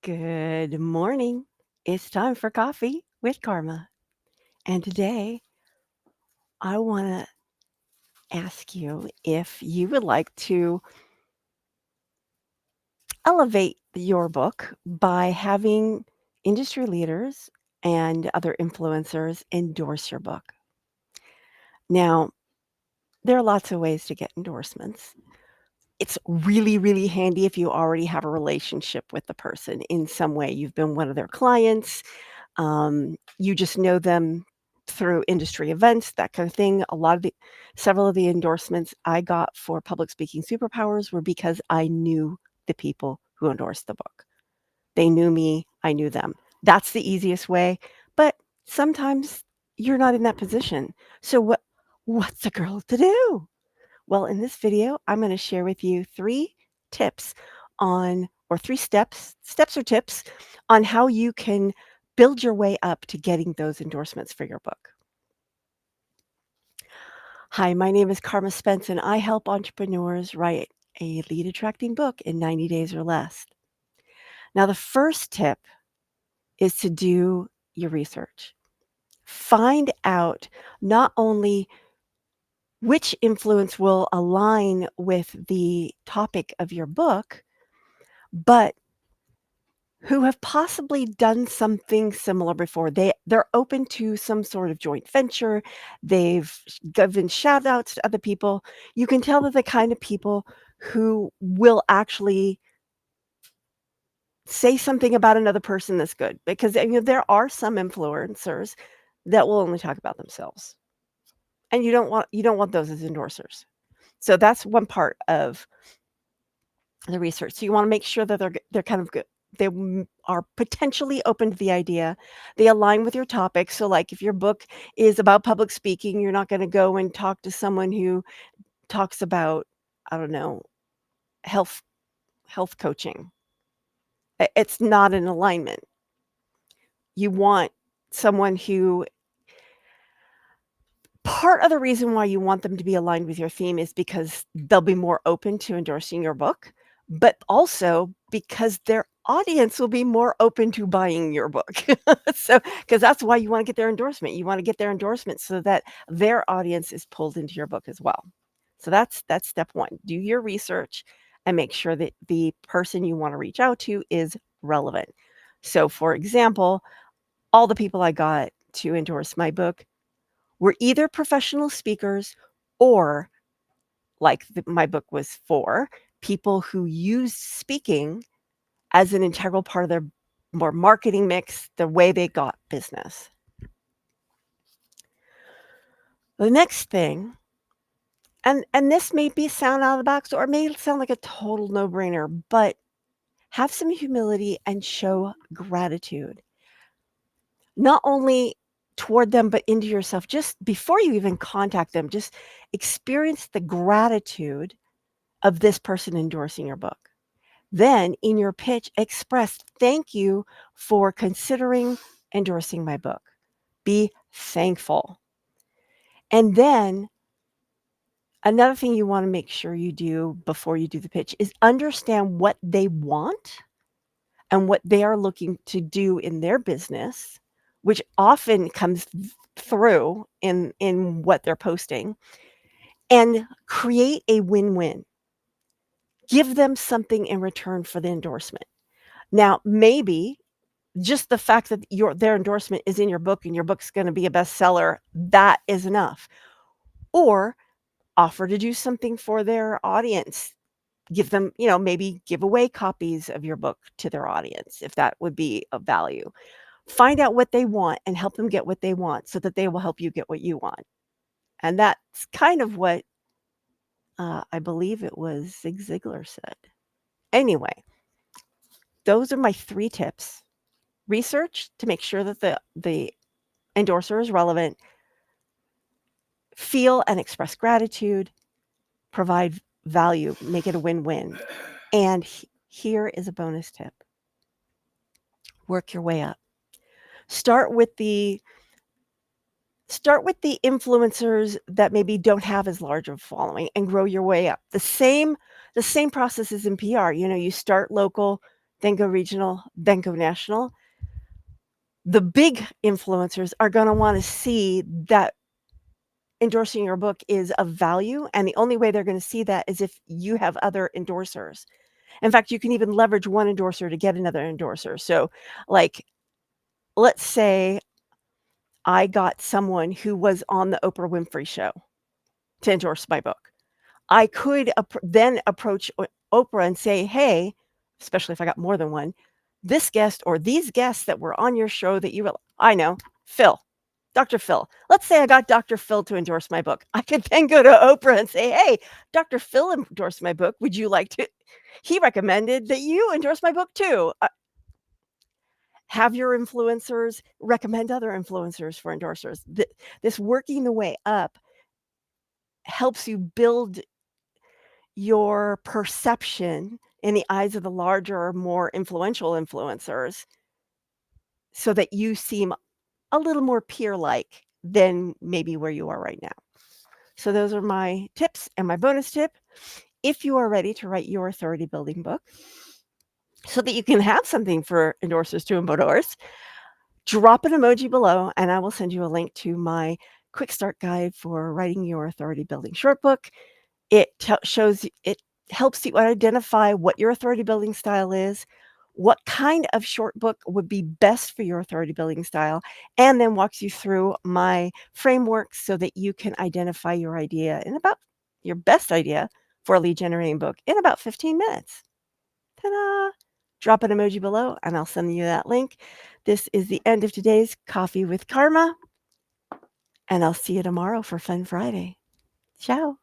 Good morning. It's time for coffee with Carma. And today I want to ask you if you would like to elevate your book by having industry leaders and other influencers endorse your book. Now, there are lots of ways to get endorsements. It's really, really handy if you already have a relationship with the person in some way. You've been one of their clients. You just know them through industry events, that kind of thing. Several of the endorsements I got for Public Speaking Superpowers were because I knew the people who endorsed the book. They knew me, I knew them. That's the easiest way, but sometimes you're not in that position. So what's a girl to do? Well, in this video, I'm going to share with you 3 tips or 3 steps or tips on how you can build your way up to getting those endorsements for your book. Hi, my name is Carma Spence, and I help entrepreneurs write a lead attracting book in 90 days or less. Now, the first tip is to do your research. Find out not only which influence will align with the topic of your book, but who have possibly done something similar before. They're open to some sort of joint venture. They've given shout outs to other people. You can tell they're the kind of people who will actually say something about another person that's good, because there are some influencers that will only talk about themselves, and you don't want those as endorsers. So that's one part of the research. So you wanna make sure that they're kind of good. They are potentially open to the idea. They align with your topic. So, like, if your book is about public speaking, you're not gonna go and talk to someone who talks about, I don't know, health health coaching. It's not in alignment. You want someone who part of the reason why you want them to be aligned with your theme is because they'll be more open to endorsing your book, but also because their audience will be more open to buying your book. So, because that's why you want to get their endorsement. You want to get their endorsement so that their audience is pulled into your book as well. So that's step one. Do your research and make sure that the person you want to reach out to is relevant. So, for example, all the people I got to endorse my book were either professional speakers or, like my book was for, people who used speaking as an integral part of their more marketing mix, the way they got business. The next thing, and this may be sound out of the box or it may sound like a total no-brainer, but have some humility and show gratitude. Not only toward them, but into yourself. Just before you even contact them, just experience the gratitude of this person endorsing your book. Then in your pitch, express thank you for considering endorsing my book. Be thankful. And then another thing you want to make sure you do before you do the pitch is understand what they want and what they are looking to do in their business, which often comes through in what they're posting, and create a win-win. Give them something in return for the endorsement. Now, maybe just the fact that their endorsement is in your book and your book's gonna be a bestseller, that is enough. Or offer to do something for their audience. Give them, maybe give away copies of your book to their audience if that would be of value. Find out what they want and help them get what they want so that they will help you get what you want. And that's kind of what, I believe it was Zig Ziglar said. Anyway, those are my 3 tips. Research to make sure that the endorser is relevant, feel and express gratitude, provide value, make it a win-win. And here is a bonus tip. Work your way up. Start with the influencers that maybe don't have as large of a following and grow your way up. The same process is in PR. You start local, then go regional, then go national. The big influencers are going to want to see that endorsing your book is of value, and the only way they're going to see that is if you have other endorsers. In fact, you can even leverage one endorser to get another endorser. So, like, let's say I got someone who was on the Oprah Winfrey Show to endorse my book. I could then approach Oprah and say, "Hey," especially if I got more than one, "this guest or these guests that were on your show that you I know, Phil, Dr. Phil." Let's say I got Dr. Phil to endorse my book. I could then go to Oprah and say, "Hey, Dr. Phil endorsed my book. Would you like to he recommended that you endorse my book too." Have your influencers recommend other influencers for endorsers. This working the way up helps you build your perception in the eyes of the larger, more influential influencers so that you seem a little more peer-like than maybe where you are right now. So those are my tips and my bonus tip. If you are ready to write your authority building book so that you can have something for endorsers to endorse, drop an emoji below and I will send you a link to my quick start guide for writing your authority building short book. It helps you identify what your authority building style is, what kind of short book would be best for your authority building style, and then walks you through my framework so that you can identify your best idea for a lead generating book in about 15 minutes. Ta-da! Drop an emoji below and I'll send you that link. This is the end of today's Coffee with Karma, and I'll see you tomorrow for Fun Friday. Ciao.